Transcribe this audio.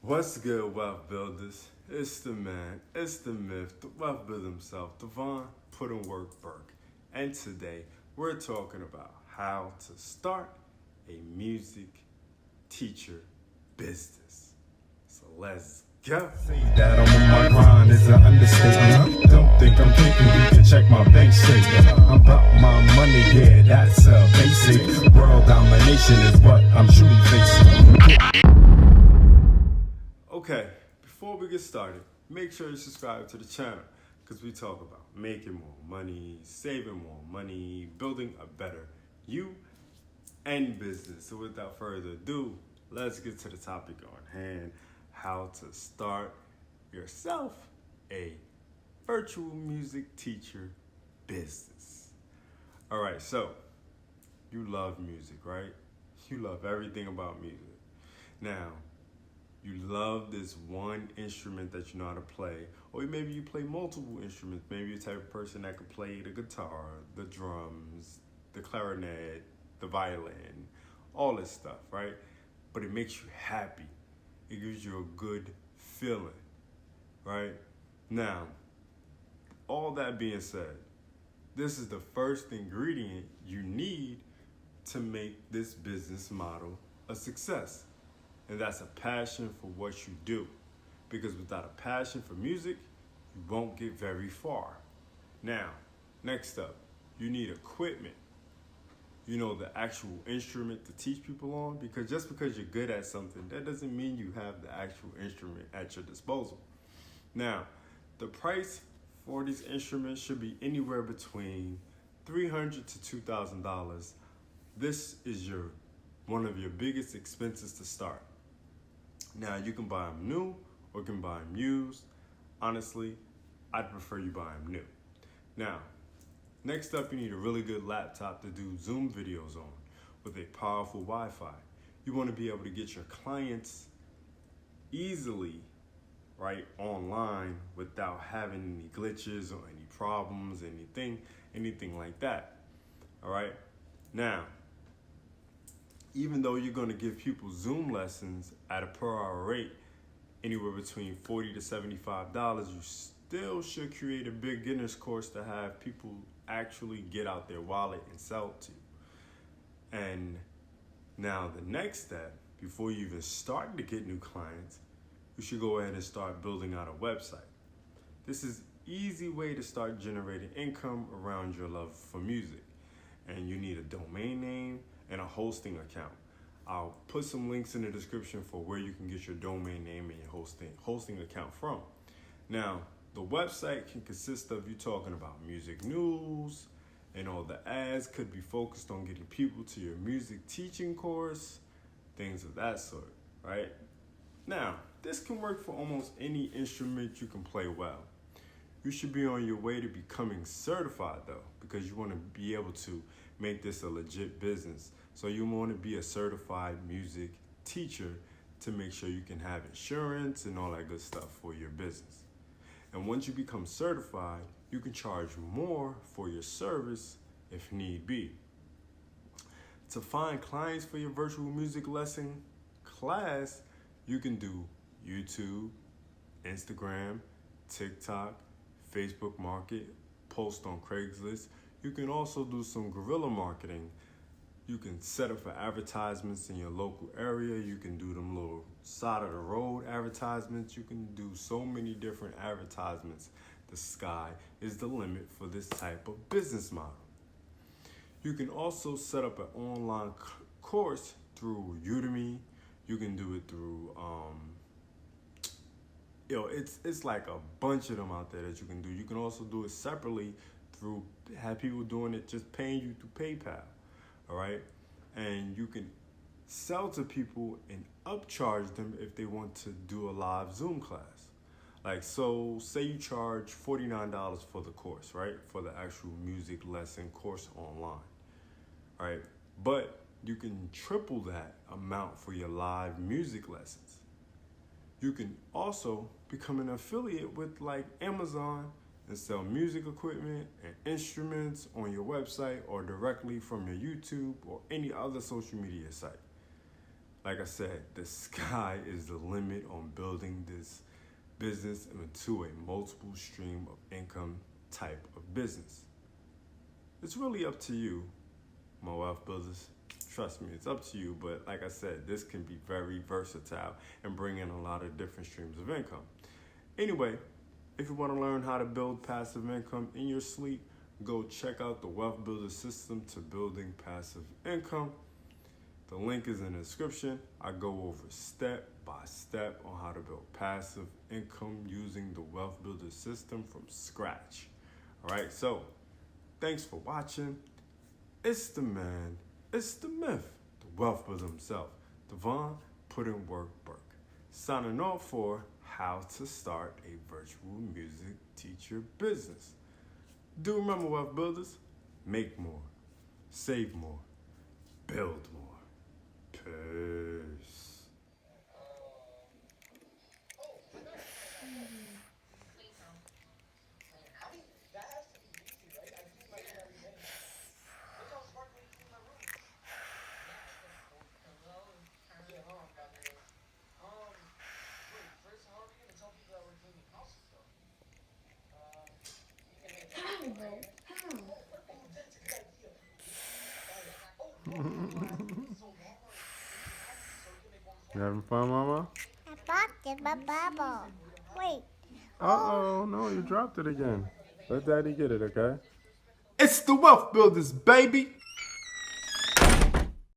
What's good, wealth builders? It's the man, it's the myth, the wealth builder himself, Devon Put in Work Burke. And today we're talking about how to start a music teacher business. So let's go. Say that I'm on my grind is an understatement. Don't think I'm thinking you can check my bank statement. I'm about my money, yeah, that's a basic. World domination is what I'm truly facing. Okay, before we get started, make sure you subscribe to the channel because we talk about making more money, saving more money, building a better you and business. So without further ado, let's get to the topic on hand, how to start yourself a virtual music teacher business. All right, so you love music, right? You love everything about music. Now, you love this one instrument that you know how to play, or maybe you play multiple instruments. Maybe you're the type of person that can play the guitar, the drums, the clarinet, the violin, all this stuff, right? But it makes you happy. It gives you a good feeling, right? Now, all that being said, this is the first ingredient you need to make this business model a success. And that's a passion for what you do. Because without a passion for music, you won't get very far. Now, next up, you need equipment. You know, the actual instrument to teach people on. Because just because you're good at something, that doesn't mean you have the actual instrument at your disposal. Now, the price for these instruments should be anywhere between $300 to $2,000. This is one of your biggest expenses to start. Now, you can buy them new or you can buy them used. Honestly, I'd prefer you buy them new. Now, next up, you need a really good laptop to do Zoom videos on with a powerful Wi-Fi. You want to be able to get your clients easily, right, online without having any glitches or any problems, anything like that. All right. Now, even though you're going to give people Zoom lessons at a per hour rate, anywhere between $40 to $75, you still should create a beginner's course to have people actually get out their wallet and sell to you. And now the next step, before you even start to get new clients, you should go ahead and start building out a website. This is an easy way to start generating income around your love for music. And you need a domain name and a hosting account. I'll put some links in the description for where you can get your domain name and your hosting account from. Now, the website can consist of you talking about music news, and all the ads could be focused on getting people to your music teaching course, things of that sort, right? Now, this can work for almost any instrument you can play well. You should be on your way to becoming certified though, because you want to be able to make this a legit business. So you want to be a certified music teacher to make sure you can have insurance and all that good stuff for your business. And once you become certified, you can charge more for your service if need be. To find clients for your virtual music lesson class, you can do YouTube, Instagram, TikTok, Facebook Market, post on Craigslist. You can also do some guerrilla marketing. You can set up for advertisements in your local area. You can do them little side of the road advertisements. You can do so many different advertisements. The sky is the limit for this type of business model. You can also set up an online course through Udemy. You can do it through it's like a bunch of them out there that you can do. You can also do it separately through have people doing it just paying you through PayPal, all right? And you can sell to people and upcharge them if they want to do a live Zoom class. Like, so say you charge $49 for the course, right? For the actual music lesson course online, right? But you can triple that amount for your live music lessons. You can also become an affiliate with like Amazon and sell music equipment and instruments on your website or directly from your YouTube or any other social media site. Like I said, the sky is the limit on building this business into a multiple stream of income type of business. It's really up to you, my wealth builders. Trust me, it's up to you, but like I said, this can be very versatile and bring in a lot of different streams of income. Anyway, if you want to learn how to build passive income in your sleep, go check out the Wealth Builder System to Building Passive Income. The link is in the description. I go over step by step on how to build passive income using the Wealth Builder System from scratch. All right, so thanks for watching. It's the man, it's the myth, the Wealth Builder himself, Devon Put in Work Burke, signing off for how to start a virtual music teacher business. Do remember, Wealth Builders, make more, save more, build more. Peace. You having fun, Mama? I popped my bubble. Wait. Uh-oh, no, you dropped it again. Let Daddy get it, okay? It's the Wealth Builders, baby!